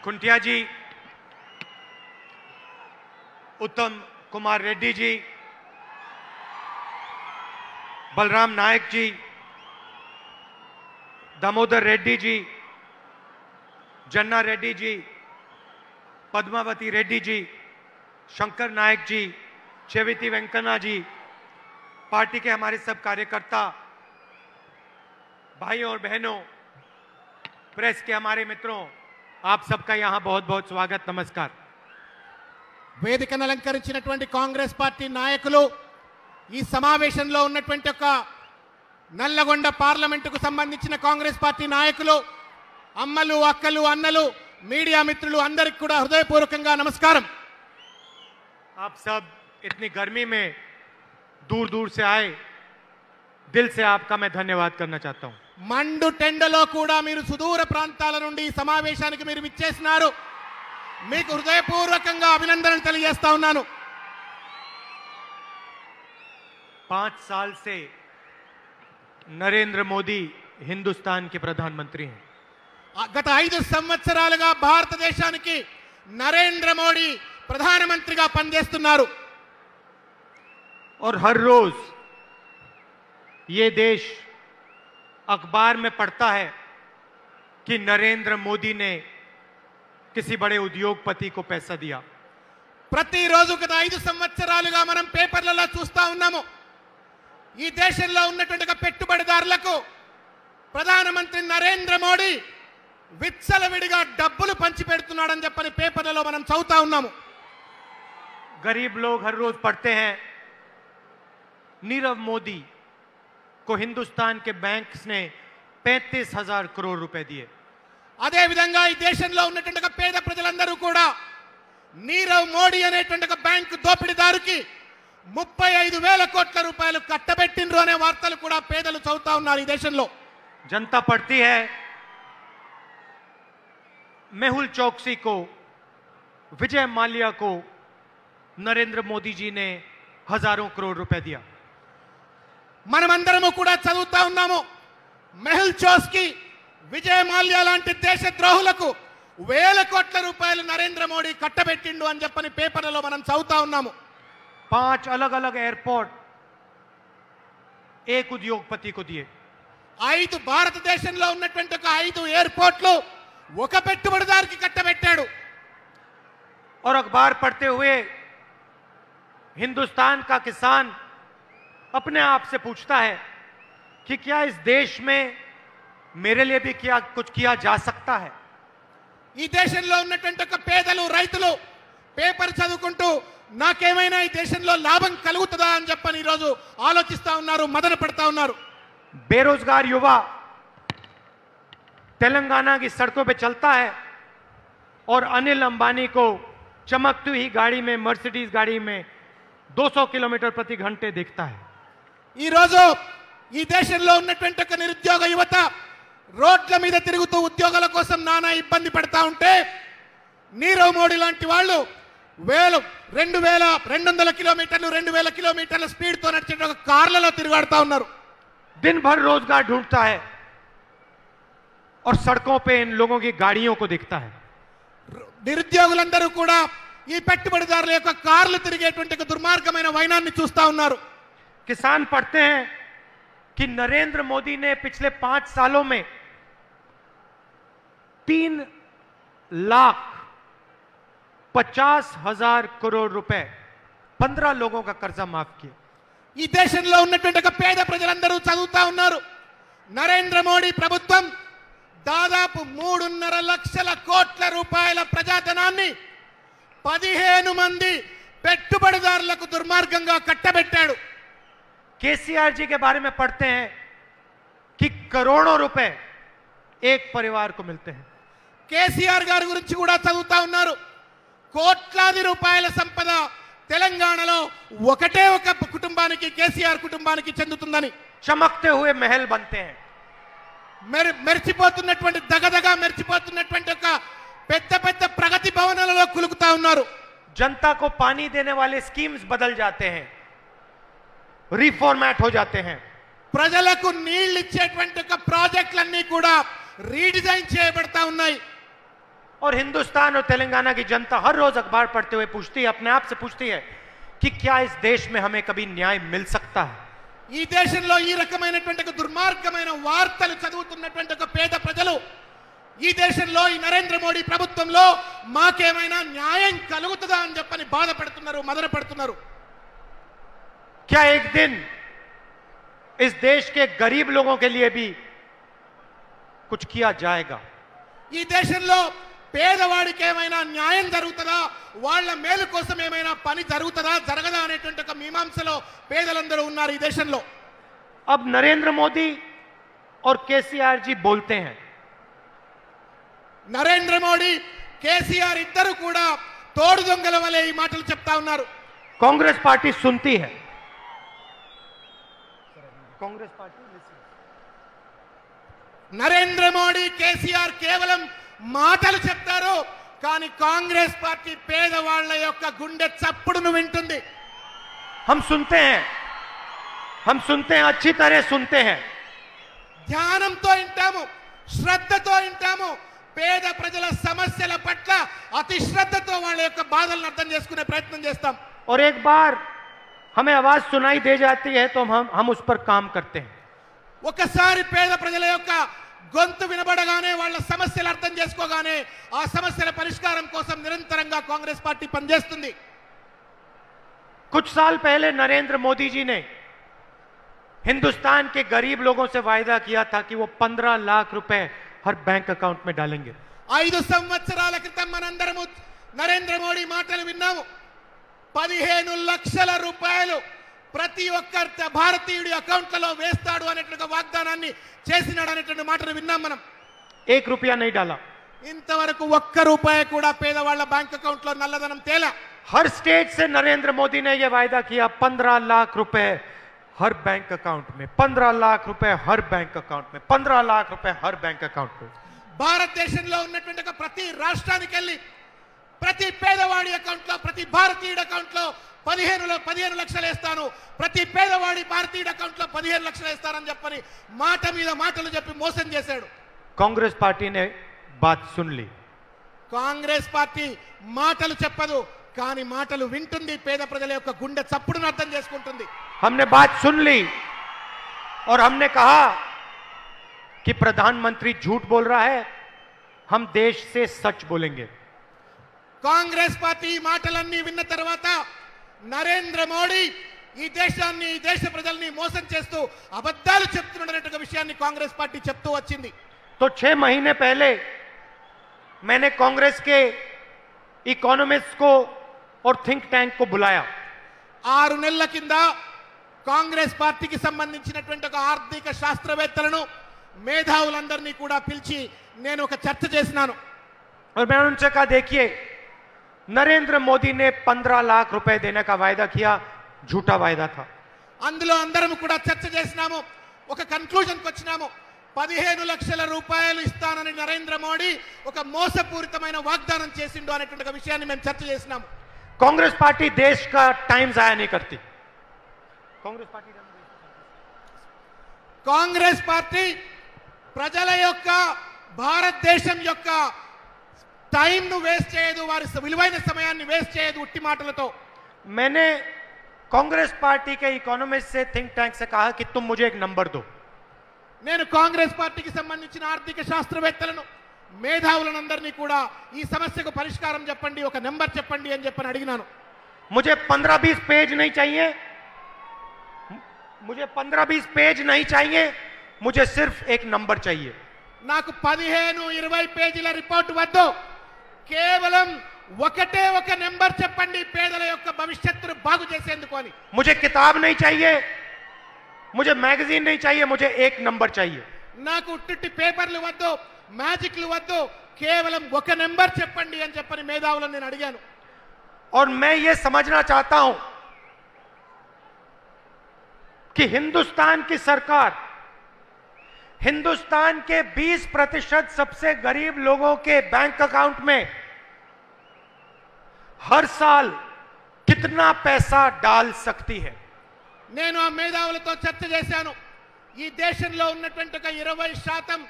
खुंटिया जी, उत्तम कुमार रेड्डी जी, बलराम नायक जी, दामोदर रेड्डी जी, जन्ना रेड्डी जी, पद्मावती रेड्डी जी, शंकर नायक जी, चेविति वेंकन्ना जी, पार्टी के हमारे सब कार्यकर्ता, भाइयों और बहनों, प्रेस के हमारे मित्रों, आप सबका यहां बहुत बहुत स्वागत, नमस्कार। వేదికను అలంకరించినటువంటి కాంగ్రెస్ పార్టీ నాయకులు ఈ సమావేశంలో ఉన్నటువంటి ఒక నల్లగొండ పార్లమెంటుకు సంబంధించిన కాంగ్రెస్ పార్టీ నాయకులు, అమ్మలు, అక్కలు, అన్నలు, మీడియా మిత్రులు అందరికీ కూడా హృదయపూర్వకంగా నమస్కారం। आप सब इतनी गर्मी में दूर दूर से आए, दिल से आपका मैं धन्यवाद करना चाहता हूं। మండు టెండలో కూడా మీరు సుదూర ప్రాంతాల నుండి ఈ సమావేశానికి మీరు విచ్చేసినారు, మీకు హృదయపూర్వకంగా అభినందనలు తెలియజేస్తా ఉన్నాను। 5 साल से नरेंद्र मोदी हिंदुस्तान के प्रधानमंत्री हैं। గత 5 సంవత్సరాలుగా భారతదేశానికి నరేంద్ర మోడీ ప్రధానమంత్రిగా పనిచేస్తున్నారు। और हर रोज ये देश अखबार में पढ़ता है कि नरेंद्र मोदी ने किसी बड़े उद्योगपति को पैसा दिया। ప్రతిరోజు గత 5 సంవత్సరాలుగా మనం పేపర్లలో చూస్తా ఉన్నాము, ఈ దేశంలో ఉన్నటువంటి పెట్టుబడిదారులకు ప్రధానమంత్రి నరేంద్ర మోడీ విచ్చలవిడిగా డబ్బులు పంచి పెడుతున్నాడని చెప్పని పేపర్లలో మనం చదువుతా ఉన్నాము। गरीब लोग हर रोज पढ़ते हैं नीरव मोदी को हिंदुस्तान के बैंक्स ने 35,000 करोड़ रुपए दिए। అదే విధంగా ఈ దేశంలో ఉన్నటువంటి పేద ప్రజలందరూ కూడా నీరవ్ మోడీ అనేటువంటి బ్యాంకు దోపిడీదారుకి 35,000 కోట్ల రూపాయలు కట్టబెట్టిండ్రు అనే వార్తలు కూడా పేదలు చదువుతా ఉన్నారు ఈ దేశంలో। जनता पढ़ती है मेहुल चौकसी को, विजय माल्या को नरेंद्र मोदी जी ने हजारों करोड़ रुपए दिया। మనమందరము కూడా చదువుతా ఉన్నాము, మెహుల్ చోస్కి, విజయ్ మాల్యా లాంటి దేశద్రోహులకు 1,000 కోట్ల రూపాయలు నరేంద్ర మోడీ కట్టబెట్టిండు అని చెప్పని పేపర్లలో మనం చదువుతా ఉన్నాము। 5 अलग अलग एयरपोर्ट एक उद्योगपति को दिए। 5 భారతదేశంలో ఉన్నటువంటి 5 ఎయిర్పోర్ట్లు ఒక పెట్టుబడిదారుకి కట్టబెట్టాడు। और अखबार पढ़ते हुए हिंदुस्तान का किसान अपने आप से पूछता है कि क्या इस देश में मेरे लिए भी क्या कुछ किया जा सकता है। ఈ దేశంలో ఉన్నటువంటి పేదలు, రైతులు పేపర్ చదువుకుంటూ నాకేమైనా ఈ దేశంలో లాభం కలుగుతుందా అని చెప్పని ఈ రోజు ఆలోచిస్తా ఉన్నారు, మదన పడతా ఉన్నారు। बेरोजगार युवा तेलंगाना की सड़कों पे चलता है और अनिल अंबानी को चमकती हुई गाड़ी में, मर्सिडीज गाड़ी में 200 किलोमीटर प्रति घंटे देखता है। ఈ రోజు ఈ దేశంలో ఉన్నటువంటి నిరుద్యోగ యువత రోడ్ల మీద తిరుగుతూ ఉద్యోగాల కోసం నానా ఇబ్బంది పడతా ఉంటే నీరవ్ మోడీ లాంటి వాళ్ళు 2,200 కిలోమీటర్లు, 2,000 కిలోమీటర్ల స్పీడ్ తో నడిచే కార్లలో తిరుగాడుతా ఉన్నారు। दिन भर रोजगार ढूंढता है और सड़कों पे इन लोगों की गाड़ियों को देखता है। నిరుద్యోగులందరూ కూడా ఈ పెట్టుబడిదారుల యొక్క కార్లు తిరిగేటువంటి దుర్మార్గమైన వైనాన్ని చూస్తా ఉన్నారు। किसान पढ़ते हैं कि नरेंद्र मोदी ने पिछले 5 सालों में 3,50,000 करोड़ रुपए 15 लोगों का कर्जा माफ किया। ఈ దేశంలో ఉన్నటువంటి పేద ప్రజలందరూ చదువుతా ఉన్నారు, నరేంద్ర మోడీ ప్రభుత్వం దాదాపు 3.5 లక్షల కోట్ల రూపాయల ప్రజాధనాన్ని 15 మంది పెట్టుబడిదారులకు దుర్మార్గంగా కట్టబెట్టాడు। केसीआर जी के बारे में पढ़ते हैं कि करोड़ों रुपए एक परिवार को मिलते हैं। కేసీఆర్ గారి గురించి కూడా చదువుతా ఉన్నారు, కోట్లాది రూపాయల సంపద తెలంగాణలో ఒకటే ఒక కుటుంబానికి, కేసీఆర్ కుటుంబానికి చెందుతుందని। चमकते हुए महल बनते हैं। మెరిచిపోతున్నటువంటి దగదగా మెరిచిపోతున్నటువంటి ఒక పెద్ద పెద్ద ప్రగతి భవనాలలో కులుకుతా ఉన్నారు। जनता को पानी देने वाले स्कीम्स बदल जाते हैं, रिफॉर्मेट हो जाते हैं। ప్రజలకు నీళ్లు ఇచ్చేటువంటి ప్రాజెక్టులన్నీ కూడా రీడిజైన్ చేయబడతా ఉన్నాయి। और हिंदुस्तान और तेलंगाना की जनता हर रोज अखबार पढ़ते हुए पूछती है, अपने आप से पूछती है कि क्या इस देश में हमें कभी न्याय मिल सकता है। ఈ దేశంలో ఈ రకమైనటువంటి ఒక దుర్మార్గమైన వార్తలు చదువుతున్నటువంటి ఒక పేద ప్రజలు ఈ దేశంలో ఈ నరేంద్ర మోడీ ప్రభుత్వంలో మాకేమైనా న్యాయం కలుగుతుందా అని చెప్పని బాధపడుతున్నారు, మదనపడుతున్నారు। क्या एक दिन इस देश के गरीब लोगों के लिए भी कुछ किया जाएगा? ఈ దేశంలో పేదవాడికి ఏమైనా న్యాయం జరుగుతుందా, వాళ్ళ మేలు కోసం ఏమైనా పని జరుగుతుందా జరగదా అనేటువంటి ఒక మీమాంసలో పేదలందరూ ఉన్నారు ఈ దేశంలో। अब नरेंद्र मोदी और केसीआर जी बोलते हैं, నరేంద్ర మోడీ కేసీఆర్ ఇద్దరు కూడా తోడు దొంగల వలె ఈ మాటలు చెప్తా ఉన్నారు। कांग्रेस पार्टी सुनती है, कांग्रेस पार्टी నరేంద్ర మోడీ కేసీఆర్ కేవలం మాటలు చెప్తారు, కానీ కాంగ్రెస్ పార్టీ పేదవాళ్ల యొక్క గుండె చప్పుడును వింటుంది। हम सुनते हैं, अच्छी तरह सुनते हैं। ధ్యానంతో వింటాము, శ్రద్ధతో వింటాము, పేద ప్రజల సమస్యల పట్ల అతి శ్రద్ధతో వాళ్ళ యొక్క బాధలను అర్థం చేసుకునే ప్రయత్నం చేస్తాం। और एक बार हमें आवाज सुनाई दे जाती है तो हम उस पर काम करते हैं। ఒకసారి పేద ప్రజల యొక్క గొంతు వినబడగానే వాళ్ళ సమస్యలు అర్థం చేసుకోగానే ఆ సమస్యల పరిష్కారం కోసం నిరంతరంగా కాంగ్రెస్ పార్టీ పనిచేస్తుంది। कुछ साल पहले नरेंद्र मोदी जी ने हिंदुस्तान के गरीब लोगों से वायदा किया था कि वो 15 लाख रुपए हर बैंक अकाउंट में डालेंगे। 5 సంవత్సరాల క్రితం మనందరము నరేంద్ర మోడీ మాటలు విన్నాము। 15 లక్షల రూపాయలు ప్రతి ఒక్క భారతీయుడి అకౌంట్లలో వేస్తాడు అనేటువంటి వాగ్దానాన్ని చేసినాడు అనేటువంటి మాటను విన్నాం మనం। 1 रुपया नहीं डाला। ఇంతవరకు 1 రూపాయి కూడా పేదవాళ్ళ బ్యాంక్ అకౌంట్ లో నల్లధనం తేలా। हर स्टेट से नरेंद्र मोदी ने यह वायदा किया 15 लाख रुपए हर बैंक अकाउंट में, 15 लाख रुपए हर बैंक अकाउंट में, 15 लाख रुपए हर बैंक अकाउंट में। భారతదేశంలో ఉన్నటువంటి ప్రతి రాష్ట్రానికి వెళ్ళి ప్రతి పేదవాడి అకౌంట్ లో, ప్రతి భారతీయుడి అకౌంట్ లో 15 లక్షలు వేస్తాను, ప్రతి పేదవాడి భారతీయుడి అకౌంట్ లో 15 లక్షలు వేస్తానని చెప్పని మాట మీద మాటలు చెప్పి మోసం చేశాడు। कांग्रेस पार्टी ने बात सुन ली। కాంగ్రెస్ పార్టీ మాటలు చెప్పదు, కానీ మాటలు వింటుంది, పేద ప్రజల యొక్క గుండె చప్పుడును అర్థం చేసుకుంటుంది। हमने बात सुन ली और हमने कहा कि प्रधानमंत्री झूठ बोल रहा है, हम देश से सच बोलेंगे। కాంగ్రెస్ పార్టీ మాటలన్నీ విన్న తర్వాత నరేంద్ర మోడీ ఈ దేశాన్ని, ఈ దేశ ప్రజల్ని మోసం చేస్తూ అబద్ధాలు చెప్తున్నటువంటి విషయాన్ని కాంగ్రెస్ పార్టీ చెప్తూ వచ్చింది। तो 6 महीने पहले मैंने कांग्रेस के इकोनॉमिस्ट को और थिंक टैंक को बुलाया। 6 నెలల కింద కాంగ్రెస్ పార్టీకి సంబంధించినటువంటి ఒక ఆర్థిక శాస్త్రవేత్తలను, మేధావులందరినీ కూడా పిలిచి నేను ఒక చర్చ చేసినాను। और मैंने उनसे कहा, देखिए नरेंद्र मोदी ने 15 लाख रुपए देने का वायदा किया, झूठा वायदा था। అందులో అందరం కూడా చర్చ చేసినాము, ఒక కన్క్లూజన్కి వచ్చినాము। 15 లక్షల రూపాయలు ఇస్తానని నరేంద్ర మోడీ ఒక మోసపూరితమైన వాగ్దానం చేసిండు అనేటువంటి విషయాన్ని మేము చర్చ చేసినాము। कांग्रेस पार्टी देश का टाइम जाया नहीं करती। కాంగ్రెస్ పార్టీ ప్రజల యొక్క, భారతదేశం యొక్క టైంను వేస్ట్ చేయదు, వారి విలువైన సమయాన్ని వేస్ట్ చేయదు ఉట్టి మాటలతో। मैंने कांग्रेस पार्टी के इकोनॉमिस्ट से, थिंक टैंक से कहा कि तुम मुझे एक नंबर दो। నేను కాంగ్రెస్ పార్టీకి సంబంధించిన ఆర్థిక శాస్త్రవేత్తలను, మేధావులందరినీ కూడా ఈ సమస్యకు పరిష్కారం చెప్పండి, ఒక నెంబర్ చెప్పండి అని చెప్పని అడిగినాను। मुझे 15-20 पेज नहीं चाहिए, मुझे 15-20 पेज नहीं चाहिए, मुझे सिर्फ एक नंबर चाहिए। నాకు 15-20 పేజీల రిపోర్ట్ వద్దు, కేవలం ఒకటే ఒక నెంబర్ చెప్పండి పేదల యొక్క భవిష్యత్తును బాగు చేసేందుకు అని। मुझे किताब नहीं चाहिए, मुझे मैगजीन नहीं चाहिए, मुझे एक नंबर चाहिए। నాకు ఉట్టి పేపర్లు వద్దు, మ్యాజిక్లు వద్దు, కేవలం ఒక నెంబర్ చెప్పండి అని చెప్పని మేధావులను నేను అడిగాను। और मैं ये समझना चाहता हूं कि हिंदुस्तान की सरकार हिंदुस्तान के 20% सबसे गरीब लोगों के बैंक अकाउंट में हर साल कितना पैसा डाल सकती है। నేను ఆ మేధావులతో చర్చ చేశాను। ఈ దేశంలో ఉన్నటువంటి 20%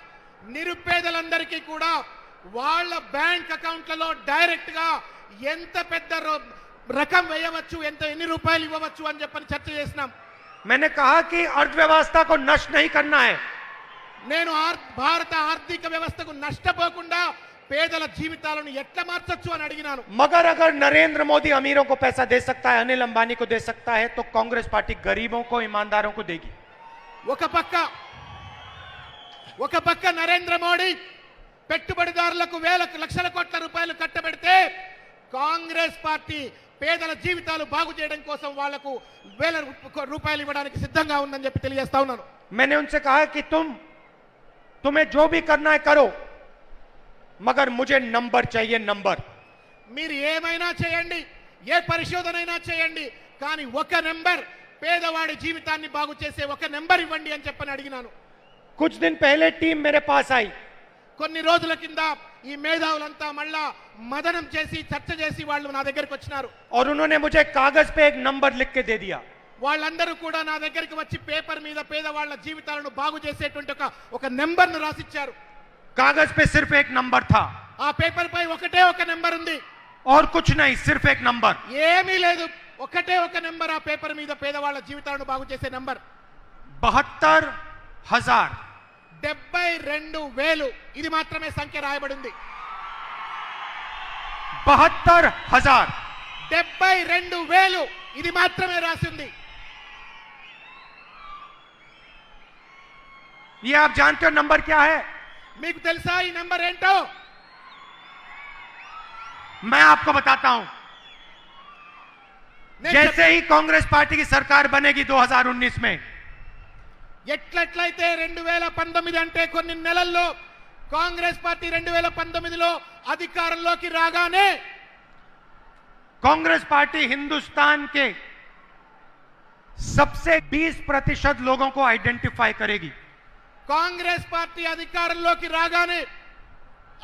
నిరుపేదలందరికీ కూడా వాళ్ళ బ్యాంక్ అకౌంట్లలో డైరెక్ట్ గా ఎంత పెద్ద రకం వేయవచ్చు, ఎన్ని రూపాయలు ఇవ్వవచ్చు అని చెప్పని చర్చ చేసినాం. मैंने कहा कि अर्थव्यवस्था को नष्ट नहीं करना है. నేను భారత ఆర్థిక వ్యవస్థకు నష్టపోకుండా పేదల జీవితాలను ఎట్లా మార్చొచ్చు అని అడిగినాను. मगर अगर नरेंद्र मोदी अमीरों को पैसा दे सकता है, अनिल अंबानी को दे सकता है, तो कांग्रेस पार्टी गरीबों को, ईमानदारों को देगी. ఒక పక్క నరేంద్ర మోడీ పెట్టుబడిదారులకు వేల లక్షల కోట్ల రూపాయలు కట్టబెడితే కాంగ్రెస్ పార్టీ పేదల జీవితాలు బాగు చేయడం కోసం వాళ్లకు వేల రూపాయలు ఇవ్వడానికి సిద్ధంగా ఉందని చెప్పి తెలియజేస్తా ఉన్నాను. मैंने उनसे कहा कि तुम्हें जो भी करना है करो, मगर मुझे नंबर चाहिए, नंबर. మీరు ఏమైనా చేయండి, ఏ పరిశోధనైనా చేయండి, కానీ ఒక నెంబర్, పేదవాడి జీవితాన్ని బాగు చేసే ఒక నెంబర్ ఇవ్వండి అని చెప్పని అడిగినాను. कुछ दिन पहले टीम मेरे पास आई. కొన్ని రోజుల కింద ఈ మేధావులంతా మళ్ళా మదనం చేసి చర్చ చేసి వాళ్ళు నా దగ్గరికి వచ్చినారు. और उन्होंने मुझे कागज पे एक नंबर लिख के दे दिया. వాళ్ళందరూ కూడా నా దగ్గరికి వచ్చి పేపర్ మీద పేదవాళ్ళ జీవితాలను బాగు చేసేటువంటి ఒక నెంబర్ను రాసిచ్చారు. कागज पे सिर्फ एक नंबर था. ఆ పేపర్ పై ఒకటే ఒక నెంబర్ ఉంది. और कुछ नहीं, सिर्फ एक नंबर. ఏమీ లేదు, ఒకటే ఒక నెంబర్ ఆ పేపర్ మీద పేదవాళ్ళ జీవితాలను బాగు చేసే నెంబర్. 72,000. 72,000 ఇది మాత్రమే సంఖ్య రాయబడి ఉంది. 72,000. 72,000 ఇది మాత్రమే రాసి ఉంది. ये आप जानते हो नंबर क्या है? మీకు తెలుసా ఈ నెంబర్ ఏంటో? मैं आपको बताता हूं. जैसे ही कांग्रेस पार्टी की सरकार बनेगी 2019 में, ఎట్లయితే 2019 అంటే కొన్ని నెలల్లో కాంగ్రెస్ పార్టీ 2019లో అధికారంలోకి రాగానే कांग्रेस पार्टी हिंदुस्तान के सबसे 20% लोगों को आइडेंटिफाई करेगी. కాంగ్రెస్ పార్టీ అధికారంలోకి రాగానే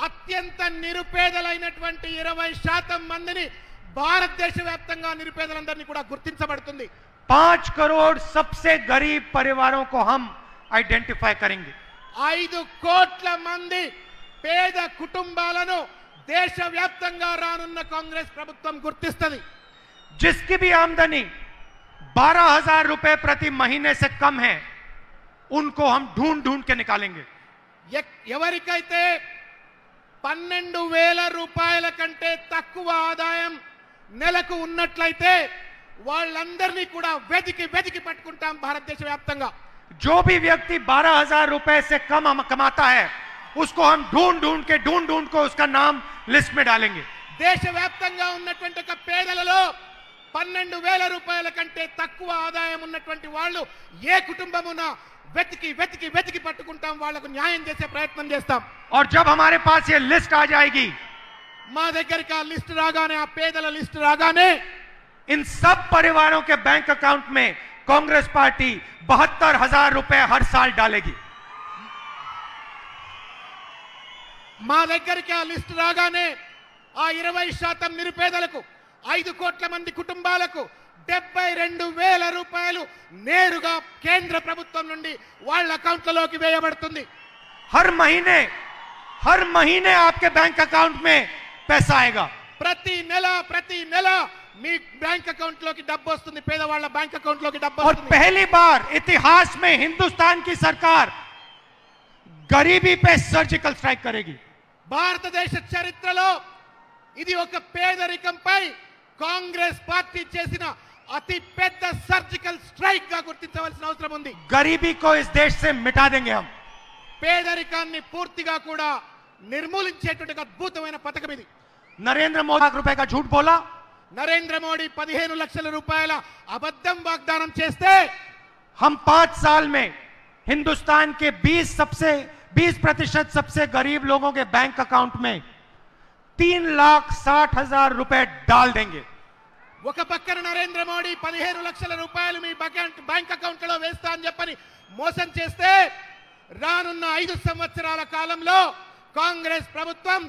అత్యంత నిరుపేదలైనటువంటి 20% మందిని భారతదేశ వ్యాప్తంగా నిరుపేదలందరినీ కూడా గుర్తించబడుతుంది. 5 करोड़ सबसे गरीब परिवारों को हम आइडेंटिफाई करेंगे. 5 కోట్ల మంది పేద కుటుంబాలను దేశవ్యాప్తంగా రానున్న కాంగ్రెస్ ప్రభుత్వం గుర్తిస్తుంది. जिसकी भी आमदनी 12,000 रुपए प्रति महीने से कम है, उनको हम ढूंढ के निकालेंगे. ఎవరికైతే 12,000 రూపాయల కంటే తక్కువ ఆదాయం నెలకు ఉన్నట్లయితే వాళ్ళందరినీ కూడా వెతికి పట్టుకుంటాం భారతదేశ వ్యాప్తంగా. जो भी व्यक्ति 12,000 रुपए से कम कमाता है, उसको हम ढूंढ के उसका नाम लिस्ट में डालेंगे. దేశవ్యాప్తంగా ఉన్నటువంటి ఒక పేదలలో 12,000 రూపాయల కంటే తక్కువ ఆదాయం ఉన్నటువంటి వాళ్ళు ఏ కుటుంబమున వెతికి పట్టుకుంటాం, వాళ్లకు న్యాయం చేసే ప్రయత్నం చేస్తాం. और जब हमारे पास ये लिस्ट आ जाएगी, మా దగ్గరికి ఆ లిస్ట్ రాగానే, ఆ పేదల లిస్ట్ రాగానే इन सब परिवारों के बैंक अकाउंट में कांग्रेस पार्टी 72,000 रुपए हर साल डालेगी. మా దగ్గరికి ఆ లిస్ట్ రాగానే ఆ 20% నిరుపేదలకు, 5 కోట్ల మంది కుటుంబాలకు 72,000 రూపాయలు నేరుగా కేంద్ర ప్రభుత్వం నుండి వాళ్ళ అకౌంట్లలోకి వేయబడుతుంది. हर महीने आपके बैंक अकाउंट में पैसा आएगा. ప్రతి నెల మీ బ్యాంక్ అకౌంట్ లోకి డబ్బు వస్తుంది, పేదవాళ్ళ బ్యాంక్ అకౌంట్ లోకి డబ్బు और వస్తుంది. पहली बार इतिहास में हिंदुस्तान की सरकार गरीबी पे सर्जिकल स्ट्राइक करेगी. భారతదేశ చరిత్రలో ఇది ఒక పేదరికంపై కాంగ్రెస్ పార్టీ చేసిన అతి పెద్ద సర్జికల్ స్ట్రైక్ గా గుర్తించవలసిన అవసరం ఉంది. गरीबी को इस देश से मिटा देंगे हम. పేదరికాన్ని పూర్తిగా కూడా నిర్మూలించేటువంటి అద్భుతమైన పథకం ఇది. नरेंद्र मोदी ₹1 का झूठ बोला. నరేంద్ర మోడీ 15 లక్షల రూపాయల అబద్ధం వాగ్దానం చేస్తే हम 5 साल में हिंदुस्तान के 20% सबसे गरीब लोगों के बैंक अकाउंट में 3,60,000 रुपए डाल देंगे. ఒక పక్కన నరేంద్ర మోడీ 15 లక్షల రూపాయలు మీ బ్యాంక్ అకౌంట్ లో వేస్తా అని చెప్పని మోసం చేస్తే రానున్న 5 సంవత్సరాల కాలంలో కాంగ్రెస్ ప్రభుత్వం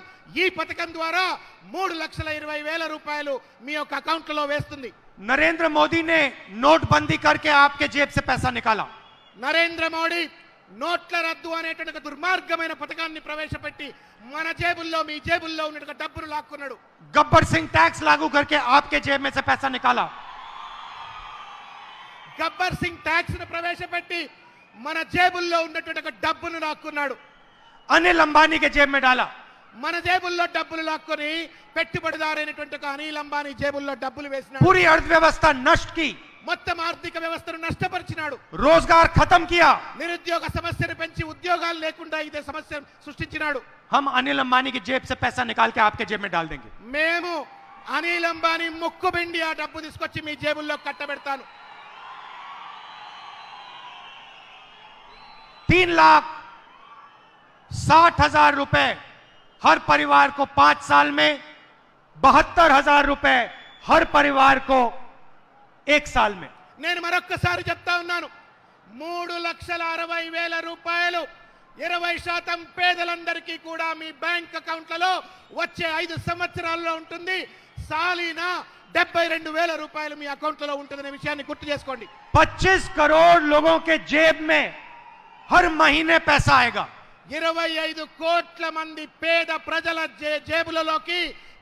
ఈ పథకం ద్వారా 3,20,000 రూపాయలు మీ యొక్క అకౌంట్ లో వేస్తుంది. नरेंद्र मोदी ने नोटबंदी करके आपके जेब से पैसा निकाला. నరేంద్ర మోడీ నోట్ల రద్దు అనేటువంటి దుర్మార్గమైన పథకాన్ని ప్రవేశపెట్టి మన జేబుల్లో మీ జేబుల్లో ఉన్నటువంటి డబ్బును లాక్కున్నాడు. गब्बर सिंह टैक्स लागू करके आपके जेब में से पैसा निकाला. గబ్బర్ సింగ్ ట్యాక్స్ ను ప్రవేశపెట్టి మన జేబుల్లో ఉన్నటువంటి డబ్బును లాక్కున్నాడు. अनिल अंबानी के जेब में डाला. మన జేబుల్లో డబ్బులు లాక్కొని పెట్టుబడిదారైనటువంటి అనిల్ అంబానీ జేబుల్లో డబ్బులు వేసినాడు. पूरी अर्थव्यवस्था नष्ट की. మొత్తం ఆర్థిక వ్యవస్థను నష్టపరిచినాడు. रोजगार खत्म किया. నిరుద్యోగ సమస్యను పెంచి ఉద్యోగాలు లేకుండా ఇదే సమస్య సృష్టించినాడు. हम अनिल अंबानी की जेब से पैसा निकाल के आपके जेब में डाल देंगे. మేము అనిల్ అంబానీ ముక్కు పిండి ఆ డబ్బు తీసుకొచ్చి మీ జేబుల్లో కట్టబెడతాను. 3,60,000 रुपए हर परिवार को 5 साल में, 72,000 रुपए हर परिवार को 1 साल में. నేను మరొక్కసారి చెప్తా ఉన్నాను, 3,60,000 రూపాయలు 20% పేదలందరికీ కూడా మీ బ్యాంక్ అకౌంట్లలో వచ్చే 5 సంవత్సరాల్లో ఉంటుంది. సాలీనా 72,000 రూపాయలు మీ అకౌంట్లలో ఉంటుందనే విషయాన్ని గుర్తు చేసుకోండి. 25 करोड़ लोगों के जेब में हर महीने पैसा आएगा. 25 కోట్ల మంది పేద ప్రజల జేబులలోకి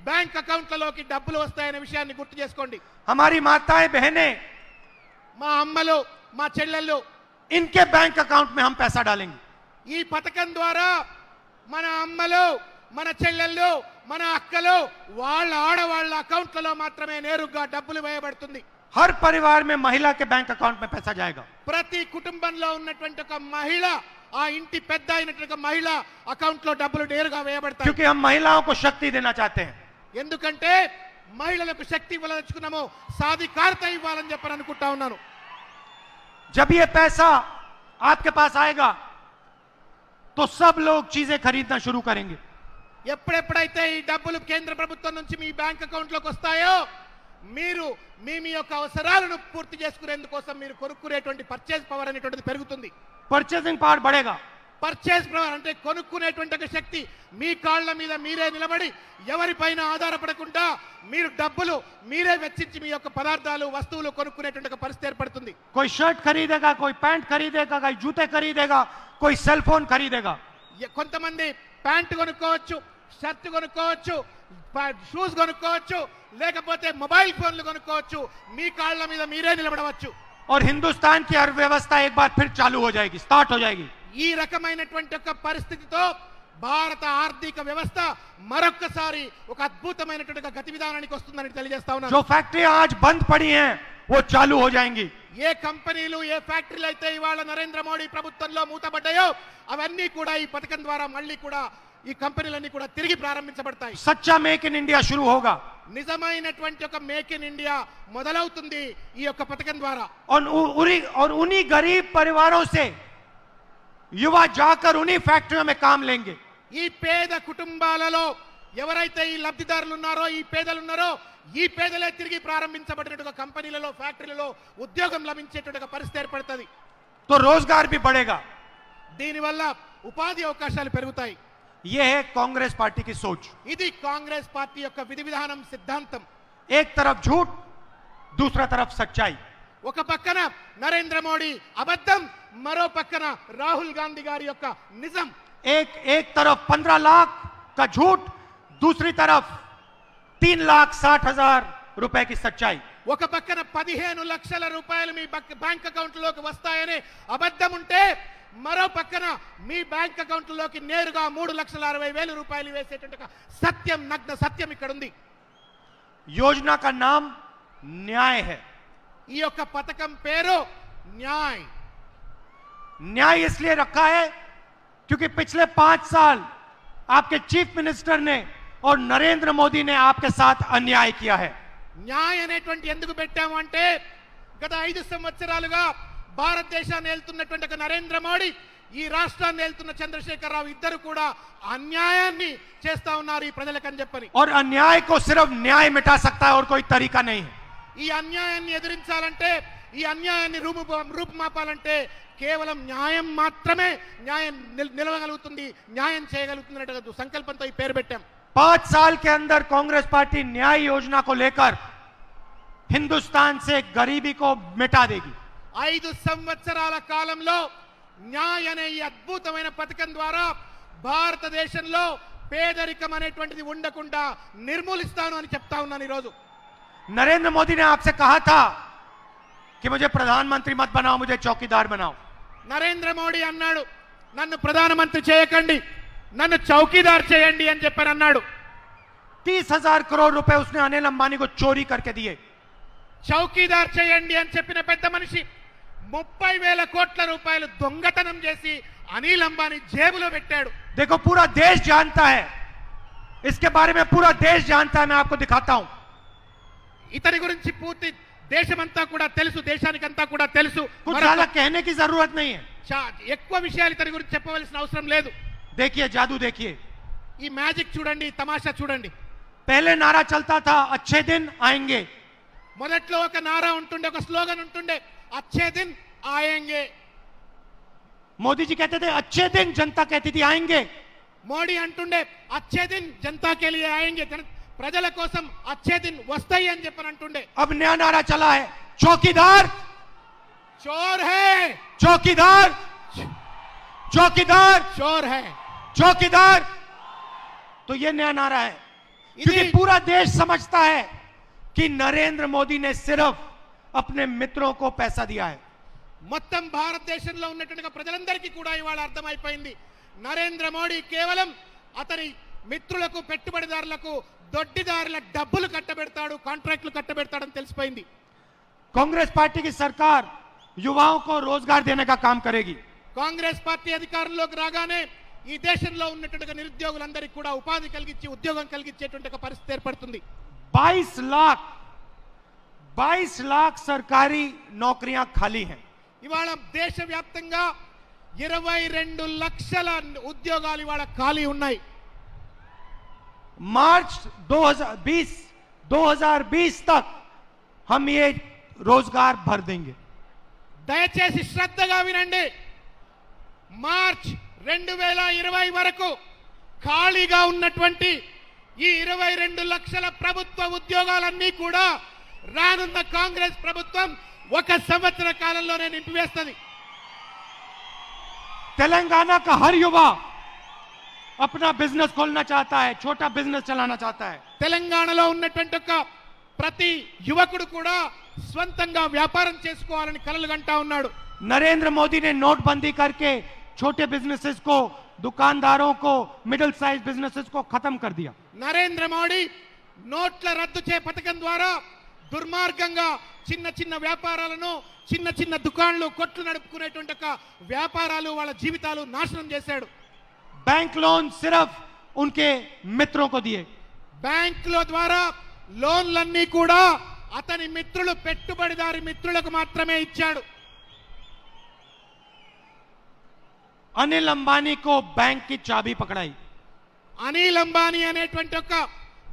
బ్యాంక్ అకౌంట్లలోకి డబ్బులు వస్తాయనే విషయాన్ని గుర్తు చేసుకోండి. हमारी माताएं बहनें, మా అమ్మలు మా చెల్లెళ్ళు इनके बैंक अकाउंट में हम पैसा डालेंगे. ఈ పథకం ద్వారా మన అమ్మలు మన చెల్లెళ్ళు మన అక్కలు వాళ్ళ ఆడవాళ్ళ అకౌంట్లలో మాత్రమే నేరుగా డబ్బులు వేయబడుతుంది. हर परिवार में महिला के बैंक अकाउंट में पैसा जाएगा. ప్రతి కుటుంబంలో ఉన్నటువంటి ఒక మహిళ ఆ ఇంటి పెద్ద అయినటువంటి మహిళ అకౌంట్ లో డబ్బులు నేరుగా వేయబడతాయి. क्योंकि हम महिलाओं को शक्ति देना चाहते हैं. ఎందుకంటే మహిళలకు శక్తి ఇవ్వాలనుకున్నాము, సాధికారత ఇవ్వాలని చెప్పని అనుకుంటా ఉన్నాను. जब ये पैसा आपके पास आएगा तो सब लोग चीजें खरीदना शुरू करेंगे. ఎప్పుడెప్పుడైతే ఈ డబ్బులు కేంద్ర ప్రభుత్వం నుంచి మీ బ్యాంక్ అకౌంట్ లోకి వస్తాయో మీరు మీ యొక్క అవసరాలను పూర్తి చేసుకునేందుకోసం మీరు కొనుక్కునేటువంటి పర్చేజ్ పవర్ అనేటువంటిది పెరుగుతుంది. परचेसिंग पावर बढ़ेगा. పర్చేజ్ పవర్ అంటే కొనుక్కునేటువంటి ఒక శక్తి. మీ కాళ్ళ మీద మీరే నిలబడి ఎవరిపైన ఆధారపడకుండా మీరు డబ్బులు మీరే వెచ్చించి మీ యొక్క పదార్థాలు వస్తువులు కొనుక్కునేటువంటి ఒక పరిస్థితి ఏర్పడుతుంది. कोई शर्ट खरीदेगा, कोई पैंट खरीदेगा, कोई जूते खरीदेगा, कोई सेल फोन खरीदेगा. కొంతమంది ప్యాంట్ కొనుక్కోవచ్చు, షర్ట్ కొనుక్కోవచ్చు, షూస్ కొనుక్కోవచ్చు, లేకపోతే మొబైల్ ఫోన్లు కొనుక్కోవచ్చు. మీ కాళ్ళ మీద మీరే నిలబడవచ్చు. और हिंदुस्तान की अर्थव्यवस्था एक बार फिर चालू हो जाएगी, स्टार्ट हो जाएगी. ఈ రకమైనటువంటి ఒక పరిస్థితితో భారత ఆర్థిక వ్యవస్థ మరొక్కసారి ఒక అద్భుతమైనటువంటి గతి విధానానికి వస్తుందని తెలియజేస్తా ఉన్నాను. जो फैक्ट्रियां आज बंद पड़ी हैं वो चालू हो जाएंगी. ఏ కంపెనీలు ఏ ఫ్యాక్టరీలు అయితే ఇవాళ నరేంద్ర మోడీ ప్రభుత్వంలో మూతపడ్డాయో అవన్నీ కూడా ఈ పథకం ద్వారా మళ్ళీ కూడా ఈ కంపెనీలన్నీ కూడా తిరిగి ప్రారంభించబడతాయి. सच्चा मेक इन इंडिया शुरू होगा. నిజమైనటువంటి ఒక మేక్ ఇన్ ఇండియా మొదలవుతుంది ఈ యొక్క పథకం ద్వారా. और उन्हीं गरीब परिवारों से युवा जाकर उन्हीं फैक्ट्रियों में काम लेंगे. ఈ పేద కుటుంబాలలో ఎవరైతే ఈ లబ్ధిదారులు ఉన్నారో ఈ పేదలు ఉన్నారో ఈ పేదలే తిరిగి ప్రారంభించబడినటువంటి కంపెనీలలో ఫ్యాక్టరీలలో ఉద్యోగం లభించేటువంటి పరిస్థితి ఏర్పడుతుంది. तो रोजगार भी बढ़ेगा. దీనివల్ల ఉపాధి అవకాశాలు పెరుగుతాయి. यह है कांग्रेस पार्टी की सोच. ఇది కాంగ్రెస్ పార్టీ యొక్క విధి విధానం సిద్ధాంతం. एक तरफ झूठ, दूसरा तरफ सच्चाई. ఒక పక్కన నరేంద్ర మోడీ అబద్ధం, మరో పక్కన రాహుల్ గాంధీ గారి యొక్క నిజం. एक तरफ 15 लाख का झूठ, दूसरी तरफ 3,60,000 रुपए की सच्चाई. ఒక పక్కన 15 లక్షల రూపాయలు మీ బ్యాంక్ అకౌంట్ లోకి వస్తాయనే అబద్ధం ఉంటే మరో పక్కన మీ బ్యాంక్ అకౌంట్ లోకి నేరుగా 3,60,000 రూపాయలు వేసేటువంటి సత్యం, నగ్న సత్యం ఇక్కడ ఉంది. योजना का नाम न्याय है. ఈ యొక్క పథకం పేరు న్యాయ్. न्याय इसलिए रखा है क्योंकि पिछले 5 साल आपके चीफ मिनिस्टर ने और नरेंद्र मोदी ने आपके साथ अन्याय किया है. న్యాయ్ అనేటువంటి ఎందుకు పెట్టాము అంటే గత 5 సంవత్సరాలుగా భారతదేశాన్ని ఏలుతున్నటువంటి నరేంద్ర మోడీ ఈ రాష్ట్రాన్ని ఏలుతున్న చంద్రశేఖర్ రావు ఇద్దరు కూడా అన్యాయాన్ని చేస్తా ఉన్నారు ఈ ప్రజలకని చెప్పని. और अन्याय को सिर्फ न्याय मिटा सकता है और कोई तरीका नहीं है. ఈ అన్యాయాన్ని ఎదిరించాలంటే ఈ అన్యాయాన్ని రూపుమాపాలంటే కేవలం న్యాయం మాత్రమే న్యాయం నిలవగలుగుతుంది, న్యాయం చేయగలుగుతున్నట్టు సంకల్పంతో ఈ పేరు పెట్టాం. 5 साल के अंदर कांग्रेस पार्टी न्याय योजना को लेकर हिंदुस्तान से गरीबी को मिटा देगी. 5 సంవత్సరాల కాలంలో న్యాయ్ అనే ఈ అద్భుతమైన పథకం ద్వారా భారతదేశంలో పేదరికం అనేటువంటిది ఉండకుండా నిర్మూలిస్తాను అని చెప్తా ఉన్నాను ఈ రోజు. नरेंद्र मोदी ने आपसे कहा था कि मुझे प्रधानमंत्री मत बनाओ, मुझे चौकीदार बनाओ. నరేంద్ర మోడీ అన్నాడు, నన్ను ప్రధానమంత్రి చేయకండి, నన్ను చౌకీదార్ చేయండి అని చెప్పని అన్నాడు. 30,000 करोड़ रुपए उसने अनिल अंबानी को चोरी करके दिए. చౌకీదార్ చేయండి అని చెప్పిన పెద్ద మనిషి 30,000 కోట్ల రూపాయలు దొంగతనం చేసి అనిల్ అంబానీ జేబులో పెట్టాడు. देखो पूरा देश जानता है, इसके बारे में पूरा देश जानता है. मैं आपको दिखाता हूं. ఇతని గురించి పూర్తి దేశమంతా కూడా తెలుసు, దేశానికంతా కూడా తెలుసు. कुछ ज्यादा कहने की जरूरत नहीं है. ఎక్కువ విషయాలు ఇతని గురించి చెప్పవలసిన అవసరం లేదు. देखिए जादू, देखिए ఈ మ్యాజిక్ చూడండి, ఈ తమాషా చూడండి. पहले नारा चलता था अच्छे दिन आएंगे. మొదట్లో ఒక నారా ఉంటుండే, ఒక స్లోగన్ ఉంటుండే, అచ్చే దిన్ ఆయేంగే. मोदी जी कहते थे अच्छे दिन, जनता कहती थी आएंगे. మోడీ అంటుండే అచ్చే దిన్ జనతా కే లియే ఆయేంగే, ప్రజల కోసం అచ్చే దిన్ వస్తాయి అని చెప్పని అంటుండే. अब नया नारा चला है चौकीदार చోర్ హై, चौकीदार चौकीदार చోర్ హై. चौकीदार. तो ये नया नारा है, क्योंकि ఇది पूरा देश समझता है कि नरेंद्र मोदी ने सिर्फ अपने मित्रों को पैसा दिया है. మొత్తం భారతదేశంలో ఉన్నటువంటి ప్రజలందరికీ కూడా ఇవాళ అర్థమైపోయింది, నరేంద్ర మోడీ కేవలం అతని మిత్రులకు, పెట్టుబడిదారులకు, దొడ్డిదారుల డబ్బులు కట్టబెడతాడు, కాంట్రాక్టులు కట్టబెడతాడని తెలిసిపోయింది. कांग्रेस पार्टी की सरकार युवाओं को रोजगार देने का काम करेगी. కాంగ్రెస్ పార్టీ అధికారంలోకి రాగానే ఈ దేశంలో ఉన్నటువంటి నిరుద్యోగులందరికీ కూడా ఉపాధి కలిగించి, ఉద్యోగం కలిగించేటువంటి ఒక పరిస్థితి ఏర్పడుతుంది. 22 लाख सरकारी नौकरियां खाली हैं. ఇవాళ దేశవ్యాప్తంగా 22 లక్షల ఉద్యోగాలు ఇవాళ ఖాళీ ఉన్నాయి. मार्च 2020 तक हम ये रोजगार भर देंगे. దయచేసి శ్రద్ధగా వినండి. మార్చ్ 2020 వరకు ఖాళీగా ఉన్నటువంటి ఈ 22 లక్షల ప్రభుత్వ ఉద్యోగాలన్నీ కూడా రానున్న కాంగ్రెస్ ప్రభుత్వం 1 సంవత్సర కాలంలోనే నింపివేస్తుంది. तेलंगाना का हर युवा अपना बिजनेस खोलना चाहता है, छोटा बिजनेस चलाना चाहता है. తెలంగాణలో ఉన్నటువంటి ఒక ప్రతి యువకుడు కూడా స్వంతంగా వ్యాపారం చేసుకోవాలని కలలు కంటా ఉన్నాడు. नरेंद्र मोदी ने नोटबंदी करके छोटे बिजनेसेस को, दुकानदारों को, मिडिल साइज बिजनेसेस को खत्म कर दिया. నరేంద్ర మోడీ నోట్ల రద్దు చే పథకం ద్వారా దుర్మార్గంగా చిన్న చిన్న వ్యాపారాలను, చిన్న చిన్న దుకాణాలు, కొట్లు నడుపుకునేటువంటి ఒక వ్యాపారాలు, వాళ్ళ జీవితాలు నాశనం చేశాడు. बैंक लोन सिर्फ उनके मित्रों को दिए. బ్యాంకుల ద్వారా లోన్లన్నీ కూడా అతని మిత్రులు, పెట్టుబడిదారి మిత్రులకు మాత్రమే ఇచ్చాడు. अनिल अंबानी को बैंक की चाबी पकड़ाई. అనిల్ అంబానీ అనేటువంటి ఒక